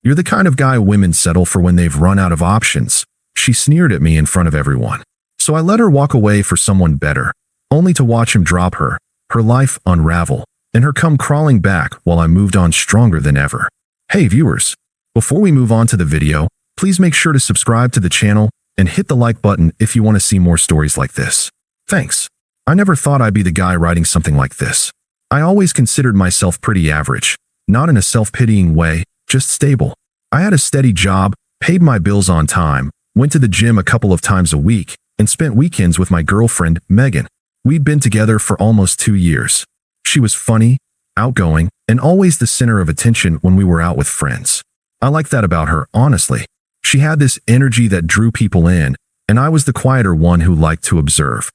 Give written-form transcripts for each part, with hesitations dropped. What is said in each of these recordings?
You're the kind of guy women settle for when they've run out of options. She sneered at me in front of everyone. So I let her walk away for someone better, only to watch him drop her life unravel, and her come crawling back while I moved on stronger than ever. Hey viewers, before we move on to the video, please make sure to subscribe to the channel and hit the like button if you want to see more stories like this. Thanks. I never thought I'd be the guy writing something like this. I always considered myself pretty average, not in a self-pitying way, just stable. I had a steady job, paid my bills on time, went to the gym a couple of times a week, and spent weekends with my girlfriend, Megan. We'd been together for almost 2 years. She was funny, outgoing, and always the center of attention when we were out with friends. I liked that about her, honestly. She had this energy that drew people in, and I was the quieter one who liked to observe.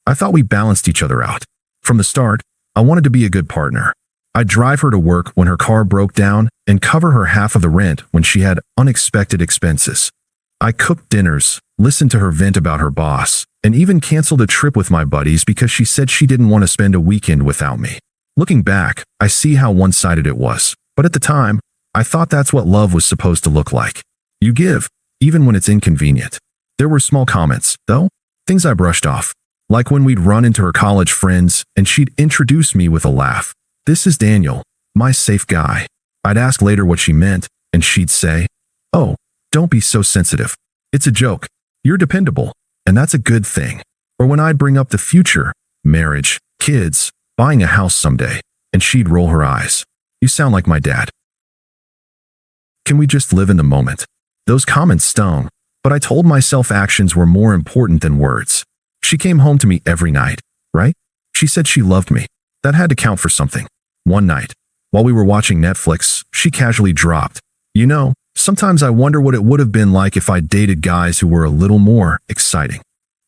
I thought we balanced each other out. From the start, I wanted to be a good partner. I'd drive her to work when her car broke down and cover her half of the rent when she had unexpected expenses. I cooked dinners, listened to her vent about her boss, and even canceled a trip with my buddies because she said she didn't want to spend a weekend without me. Looking back, I see how one-sided it was, but at the time, I thought that's what love was supposed to look like. You give, even when it's inconvenient. There were small comments, though, things I brushed off, like when we'd run into her college friends and she'd introduce me with a laugh. "This is Daniel, my safe guy." I'd ask later what she meant, and she'd say, "Oh, don't be so sensitive. It's a joke. You're dependable, and that's a good thing." Or when I'd bring up the future, marriage, kids, buying a house someday, and she'd roll her eyes. "You sound like my dad. Can we just live in the moment?" Those comments stung, but I told myself actions were more important than words. She came home to me every night, right? She said she loved me. That had to count for something. One night, while we were watching Netflix, she casually dropped, "You know, sometimes I wonder what it would have been like if I dated guys who were a little more exciting."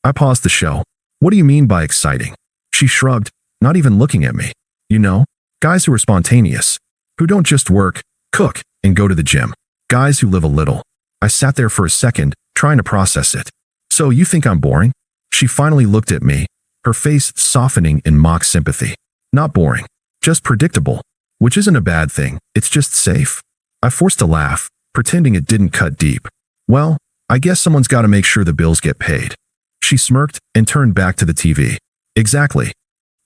I paused the show. "What do you mean by exciting?" She shrugged, not even looking at me. "You know, guys who are spontaneous, who don't just work, cook, and go to the gym. Guys who live a little." I sat there for a second, trying to process it. "So you think I'm boring?" She finally looked at me, her face softening in mock sympathy. "Not boring, just predictable, which isn't a bad thing, it's just safe." I forced a laugh, pretending it didn't cut deep. "Well, I guess someone's got to make sure the bills get paid." She smirked and turned back to the TV. "Exactly.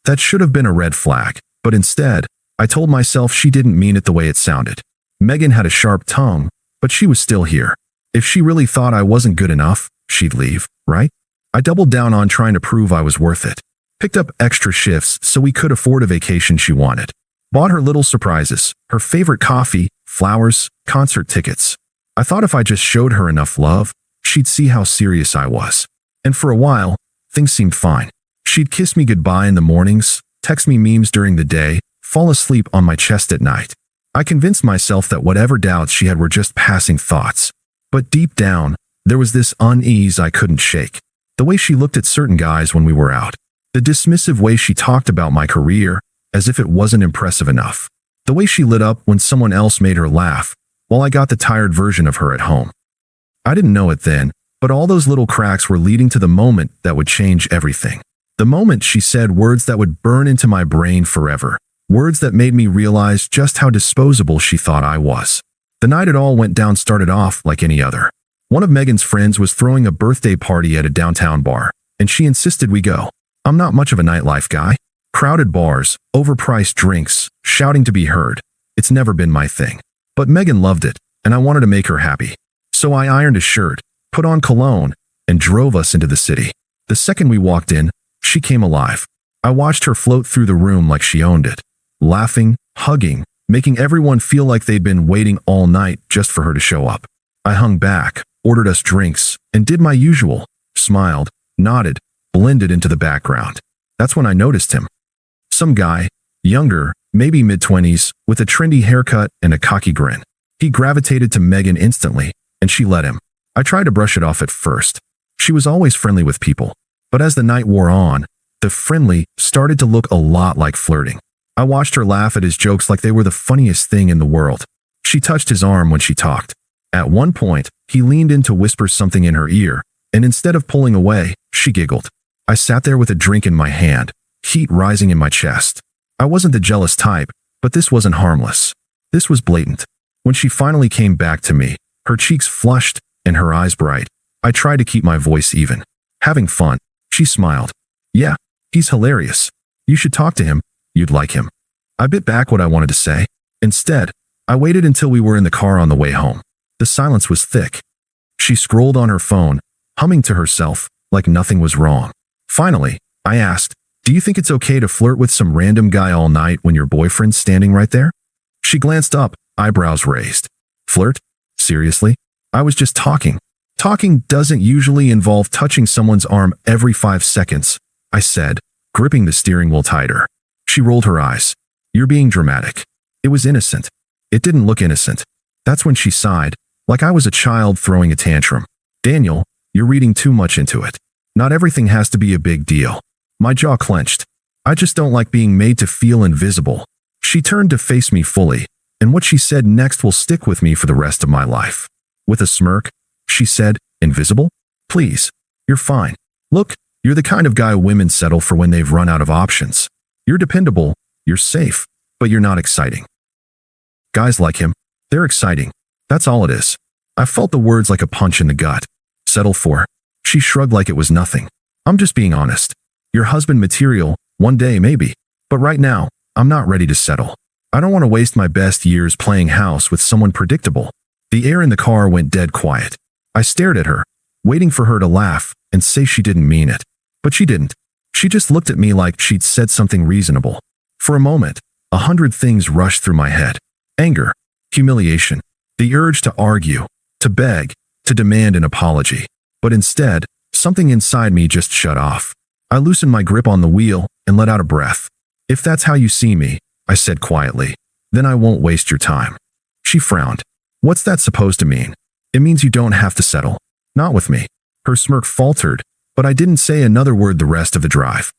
That should have been a red flag, but instead, I told myself she didn't mean it the way it sounded. Megan had a sharp tongue, but she was still here. If she really thought I wasn't good enough, she'd leave, right? I doubled down on trying to prove I was worth it. Picked up extra shifts so we could afford a vacation she wanted. Bought her little surprises, her favorite coffee, flowers, concert tickets. I thought if I just showed her enough love, she'd see how serious I was. And for a while, things seemed fine. She'd kiss me goodbye in the mornings, text me memes during the day, fall asleep on my chest at night. I convinced myself that whatever doubts she had were just passing thoughts. But deep down, there was this unease I couldn't shake. The way she looked at certain guys when we were out. The dismissive way she talked about my career, as if it wasn't impressive enough. The way she lit up when someone else made her laugh, while I got the tired version of her at home. I didn't know it then, but all those little cracks were leading to the moment that would change everything. The moment she said words that would burn into my brain forever. Words that made me realize just how disposable she thought I was. The night it all went down started off like any other. One of Megan's friends was throwing a birthday party at a downtown bar, and she insisted we go. I'm not much of a nightlife guy. Crowded bars, overpriced drinks, shouting to be heard. It's never been my thing. But Megan loved it, and I wanted to make her happy. So I ironed a shirt, put on cologne, and drove us into the city. The second we walked in, she came alive. I watched her float through the room like she owned it. Laughing, hugging, making everyone feel like they'd been waiting all night just for her to show up. I hung back, ordered us drinks, and did my usual. Smiled, nodded, blended into the background. That's when I noticed him. Some guy, younger, maybe mid-20s, with a trendy haircut and a cocky grin. He gravitated to Megan instantly, and she let him. I tried to brush it off at first. She was always friendly with people. But as the night wore on, the friendly started to look a lot like flirting. I watched her laugh at his jokes like they were the funniest thing in the world. She touched his arm when she talked. At one point, he leaned in to whisper something in her ear, and instead of pulling away, she giggled. I sat there with a drink in my hand, heat rising in my chest. I wasn't the jealous type, but this wasn't harmless. This was blatant. When she finally came back to me, her cheeks flushed and her eyes bright, I tried to keep my voice even. Having fun. She smiled. Yeah, he's hilarious. You should talk to him. You'd like him. I bit back what I wanted to say. Instead, I waited until we were in the car on the way home. The silence was thick. She scrolled on her phone, humming to herself, like nothing was wrong. Finally, I asked, do you think it's okay to flirt with some random guy all night when your boyfriend's standing right there? She glanced up, eyebrows raised. Flirt? Seriously? I was just talking. Talking doesn't usually involve touching someone's arm every 5 seconds, I said, gripping the steering wheel tighter. She rolled her eyes. You're being dramatic. It was innocent. It didn't look innocent. That's when she sighed, like I was a child throwing a tantrum. Daniel, you're reading too much into it. Not everything has to be a big deal. My jaw clenched. I just don't like being made to feel invisible. She turned to face me fully, and what she said next will stick with me for the rest of my life. With a smirk, she said, invisible? Please, you're fine. Look, you're the kind of guy women settle for when they've run out of options. You're dependable, you're safe, but you're not exciting. Guys like him, they're exciting. That's all it is. I felt the words like a punch in the gut. Settle for? She shrugged like it was nothing. I'm just being honest. Your husband material, one day maybe. But right now, I'm not ready to settle. I don't want to waste my best years playing house with someone predictable. The air in the car went dead quiet. I stared at her, waiting for her to laugh and say she didn't mean it. But she didn't. She just looked at me like she'd said something reasonable. For a moment, 100 things rushed through my head. Anger, humiliation, the urge to argue, to beg, to demand an apology. But instead, something inside me just shut off. I loosened my grip on the wheel and let out a breath. If that's how you see me, I said quietly, then I won't waste your time. She frowned. What's that supposed to mean? It means you don't have to settle. Not with me. Her smirk faltered, but I didn't say another word the rest of the drive.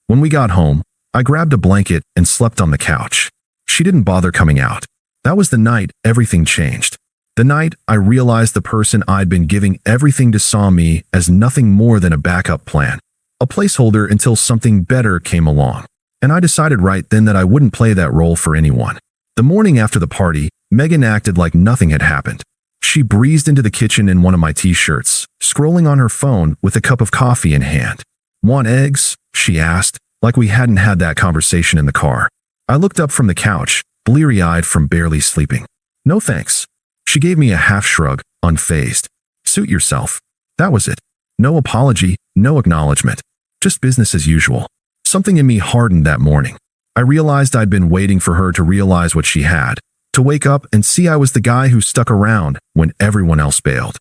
When we got home, I grabbed a blanket and slept on the couch. She didn't bother coming out. That was the night everything changed. The night I realized the person I'd been giving everything to saw me as nothing more than a backup plan. A placeholder until something better came along. And I decided right then that I wouldn't play that role for anyone. The morning after the party, Megan acted like nothing had happened. She breezed into the kitchen in one of my t-shirts, scrolling on her phone with a cup of coffee in hand. Want eggs? She asked, like we hadn't had that conversation in the car. I looked up from the couch, bleary-eyed from barely sleeping. No thanks. She gave me a half shrug, unfazed. Suit yourself. That was it. No apology, no acknowledgement. Just business as usual. Something in me hardened that morning. I realized I'd been waiting for her to realize what she had, to wake up and see I was the guy who stuck around when everyone else bailed.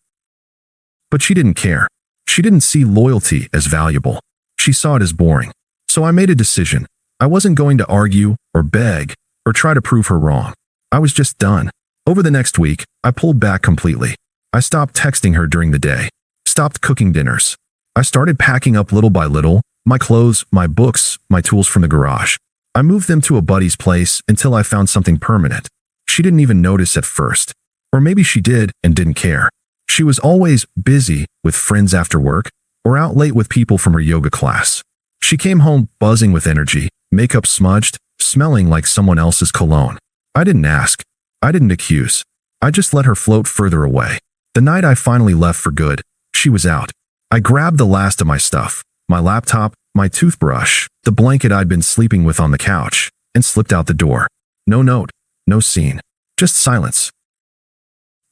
But she didn't care. She didn't see loyalty as valuable. She saw it as boring. So I made a decision. I wasn't going to argue or beg or try to prove her wrong. I was just done. Over the next week, I pulled back completely. I stopped texting her during the day. Stopped cooking dinners. I started packing up little by little, my clothes, my books, my tools from the garage. I moved them to a buddy's place until I found something permanent. She didn't even notice at first. Or maybe she did and didn't care. She was always busy with friends after work or out late with people from her yoga class. She came home buzzing with energy, makeup smudged, smelling like someone else's cologne. I didn't ask. I didn't accuse. I just let her float further away. The night I finally left for good, she was out. I grabbed the last of my stuff, my laptop, my toothbrush, the blanket I'd been sleeping with on the couch, and slipped out the door. No note, no scene, just silence.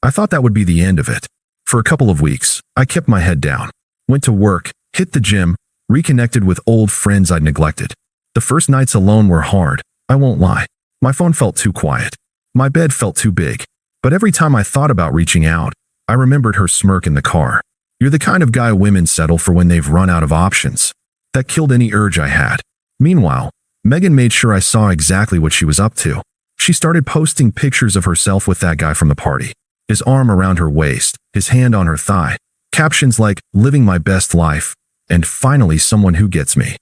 I thought that would be the end of it. For a couple of weeks, I kept my head down, went to work, hit the gym, reconnected with old friends I'd neglected. The first nights alone were hard, I won't lie. My phone felt too quiet. My bed felt too big. But every time I thought about reaching out, I remembered her smirk in the car. You're the kind of guy women settle for when they've run out of options. That killed any urge I had. Meanwhile, Megan made sure I saw exactly what she was up to. She started posting pictures of herself with that guy from the party. His arm around her waist, his hand on her thigh. Captions like, living my best life, and finally someone who gets me.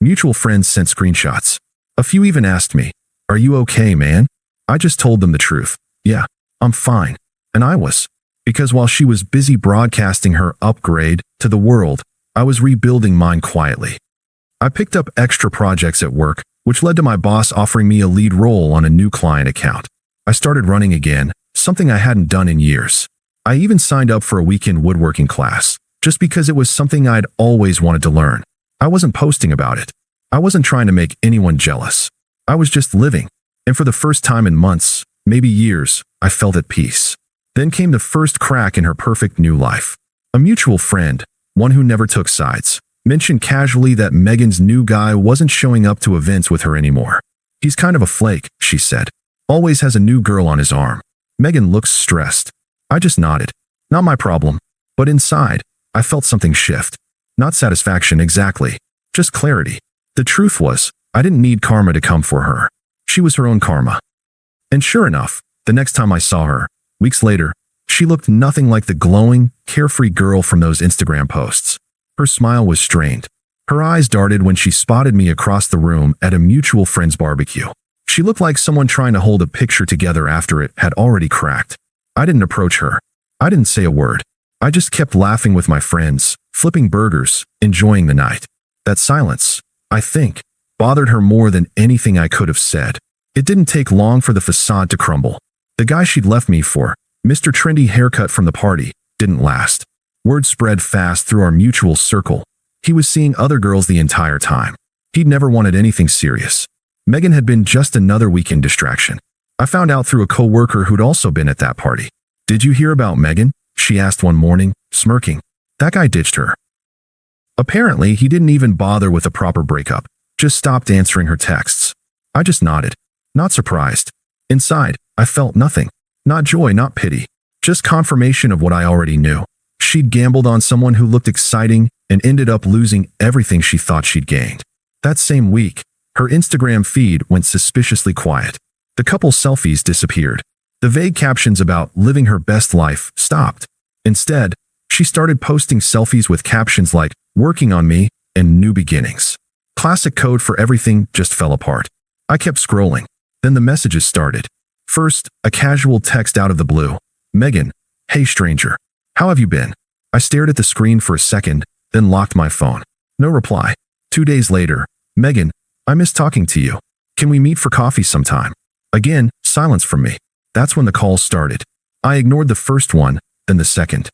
Mutual friends sent screenshots. A few even asked me, are you okay, man? I just told them the truth. Yeah, I'm fine. And I was. Because while she was busy broadcasting her upgrade to the world, I was rebuilding mine quietly. I picked up extra projects at work, which led to my boss offering me a lead role on a new client account. I started running again, something I hadn't done in years. I even signed up for a weekend woodworking class, just because it was something I'd always wanted to learn. I wasn't posting about it. I wasn't trying to make anyone jealous. I was just living. And for the first time in months, maybe years, I felt at peace. Then came the first crack in her perfect new life. A mutual friend, one who never took sides, mentioned casually that Megan's new guy wasn't showing up to events with her anymore. He's kind of a flake, she said. Always has a new girl on his arm. Megan looks stressed. I just nodded. Not my problem. But inside, I felt something shift. Not satisfaction exactly, just clarity. The truth was, I didn't need karma to come for her. She was her own karma. And sure enough, the next time I saw her, weeks later, she looked nothing like the glowing, carefree girl from those Instagram posts. Her smile was strained. Her eyes darted when she spotted me across the room at a mutual friend's barbecue. She looked like someone trying to hold a picture together after it had already cracked. I didn't approach her. I didn't say a word. I just kept laughing with my friends, flipping burgers, enjoying the night. That silence, I think, bothered her more than anything I could have said. It didn't take long for the facade to crumble. The guy she'd left me for, Mr. Trendy Haircut from the party, didn't last. Word spread fast through our mutual circle. He was seeing other girls the entire time. He'd never wanted anything serious. Megan had been just another weekend distraction. I found out through a co-worker who'd also been at that party. Did you hear about Megan? She asked one morning, smirking. That guy ditched her. Apparently, he didn't even bother with a proper breakup, just stopped answering her texts. I just nodded, not surprised. Inside, I felt nothing. Not joy, not pity. Just confirmation of what I already knew. She'd gambled on someone who looked exciting and ended up losing everything she thought she'd gained. That same week, her Instagram feed went suspiciously quiet. The couple's selfies disappeared. The vague captions about living her best life stopped. Instead, she started posting selfies with captions like, working on me, and new beginnings. Classic code for everything just fell apart. I kept scrolling. Then the messages started. First, a casual text out of the blue. Megan, hey stranger. How have you been? I stared at the screen for a second, then locked my phone. No reply. 2 days later, Megan, I miss talking to you. Can we meet for coffee sometime? Again, silence from me. That's when the calls started. I ignored the first one, then the second.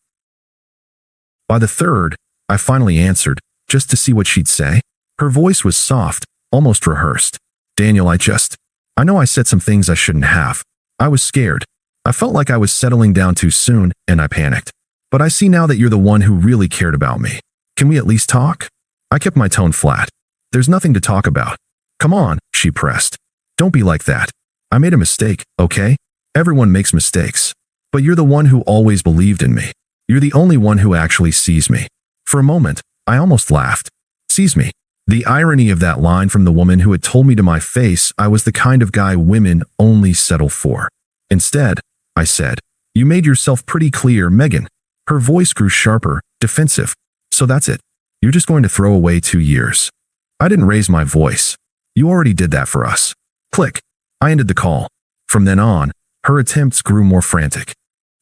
By the third, I finally answered, just to see what she'd say. Her voice was soft, almost rehearsed. Daniel, I know I said some things I shouldn't have. I was scared. I felt like I was settling down too soon, and I panicked. But I see now that you're the one who really cared about me. Can we at least talk? I kept my tone flat. There's nothing to talk about. Come on, she pressed. Don't be like that. I made a mistake, okay? Everyone makes mistakes. But you're the one who always believed in me. You're the only one who actually sees me. For a moment, I almost laughed. Sees me. The irony of that line from the woman who had told me to my face I was the kind of guy women only settle for. Instead, I said, you made yourself pretty clear, Megan. Her voice grew sharper, defensive. So that's it. You're just going to throw away 2 years. I didn't raise my voice. You already did that for us. Click. I ended the call. From then on, her attempts grew more frantic.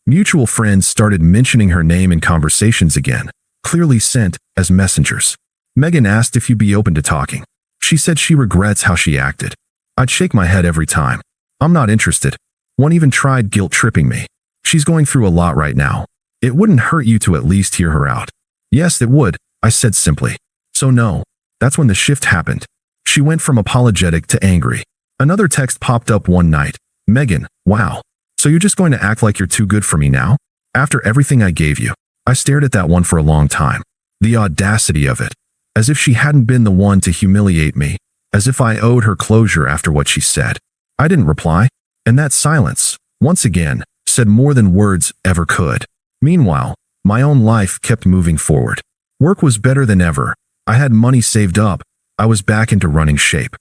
Mutual friends started mentioning her name in conversations again, clearly sent as messengers. Megan asked if you'd be open to talking. She said she regrets how she acted. I'd shake my head every time. I'm not interested. One even tried guilt-tripping me. She's going through a lot right now. It wouldn't hurt you to at least hear her out. Yes, it would, I said simply. So no. That's when the shift happened. She went from apologetic to angry. Another text popped up one night. Megan, wow. So you're just going to act like you're too good for me now? After everything I gave you? I stared at that one for a long time. The audacity of it. As if she hadn't been the one to humiliate me. As if I owed her closure after what she said. I didn't reply. And that silence, once again, said more than words ever could. Meanwhile, my own life kept moving forward. Work was better than ever. I had money saved up. I was back into running shape.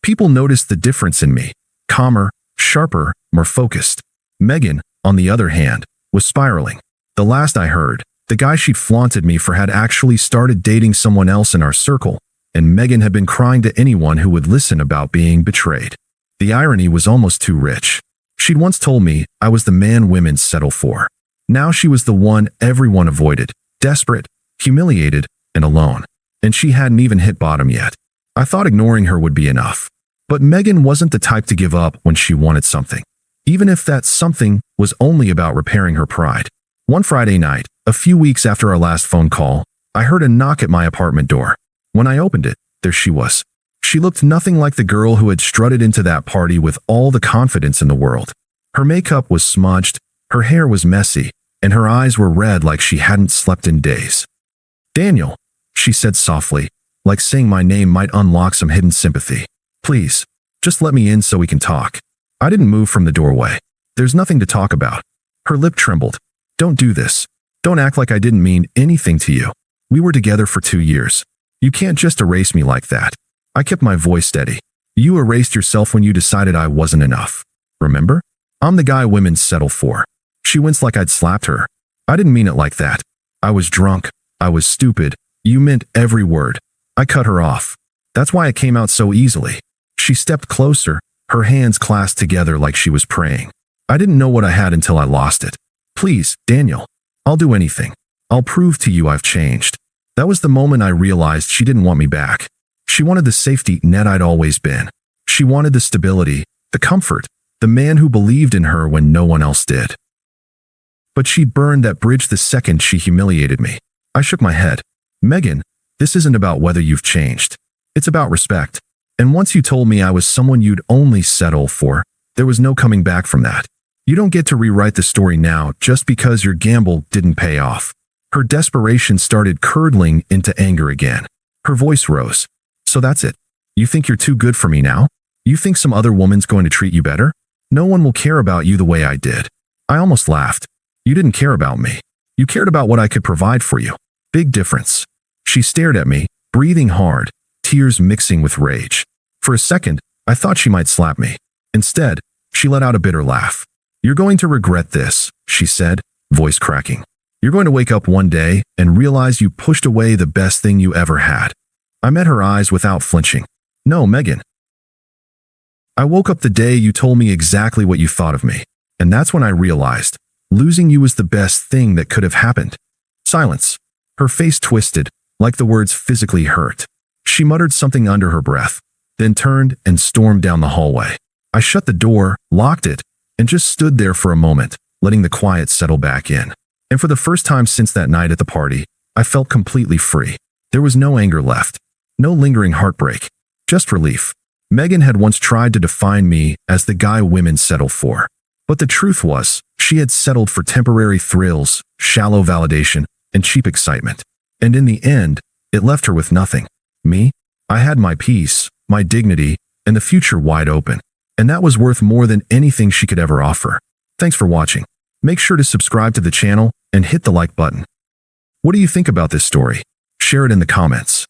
People noticed the difference in me. Calmer, sharper, more focused. Megan, on the other hand, was spiraling. The last I heard, the guy she'd flaunted me for had actually started dating someone else in our circle, and Megan had been crying to anyone who would listen about being betrayed. The irony was almost too rich. She'd once told me I was the man women settle for. Now she was the one everyone avoided, desperate, humiliated, and alone. And she hadn't even hit bottom yet. I thought ignoring her would be enough. But Megan wasn't the type to give up when she wanted something. even if that something was only about repairing her pride. One Friday night, a few weeks after our last phone call, I heard a knock at my apartment door. When I opened it, there she was. She looked nothing like the girl who had strutted into that party with all the confidence in the world. Her makeup was smudged, her hair was messy, and her eyes were red like she hadn't slept in days. "Daniel," she said softly, like saying my name might unlock some hidden sympathy. "Please, just let me in so we can talk." I didn't move from the doorway. "There's nothing to talk about." Her lip trembled. "Don't do this. Don't act like I didn't mean anything to you. We were together for 2 years. You can't just erase me like that." I kept my voice steady. "You erased yourself when you decided I wasn't enough. Remember? I'm the guy women settle for." She winced like I'd slapped her. "I didn't mean it like that. I was drunk. I was stupid. You meant every word." I cut her off. "That's why it came out so easily." She stepped closer, her hands clasped together like she was praying. "I didn't know what I had until I lost it. Please, Daniel. I'll do anything. I'll prove to you I've changed." That was the moment I realized she didn't want me back. She wanted the safety net I'd always been. She wanted the stability, the comfort, the man who believed in her when no one else did. But she burned that bridge the second she humiliated me. I shook my head. "Megan, this isn't about whether you've changed. It's about respect. And once you told me I was someone you'd only settle for, there was no coming back from that. You don't get to rewrite the story now just because your gamble didn't pay off." Her desperation started curdling into anger again. Her voice rose. "So that's it. You think you're too good for me now? You think some other woman's going to treat you better? No one will care about you the way I did." I almost laughed. "You didn't care about me. You cared about what I could provide for you. Big difference." She stared at me, breathing hard, tears mixing with rage. For a second, I thought she might slap me. Instead, she let out a bitter laugh. "You're going to regret this," she said, voice cracking. "You're going to wake up one day and realize you pushed away the best thing you ever had." I met her eyes without flinching. "No, Megan. I woke up the day you told me exactly what you thought of me. And that's when I realized losing you was the best thing that could have happened." Silence. Her face twisted, like the words physically hurt. She muttered something under her breath, then turned and stormed down the hallway. I shut the door, locked it, and just stood there for a moment, letting the quiet settle back in. And for the first time since that night at the party, I felt completely free. There was no anger left, no lingering heartbreak, just relief. Megan had once tried to define me as the guy women settle for. But the truth was, she had settled for temporary thrills, shallow validation, and cheap excitement. And in the end, it left her with nothing. Me? I had my peace, my dignity, and the future wide open. And that was worth more than anything she could ever offer. Thanks for watching. Make sure to subscribe to the channel and hit the like button. What do you think about this story? Share it in the comments.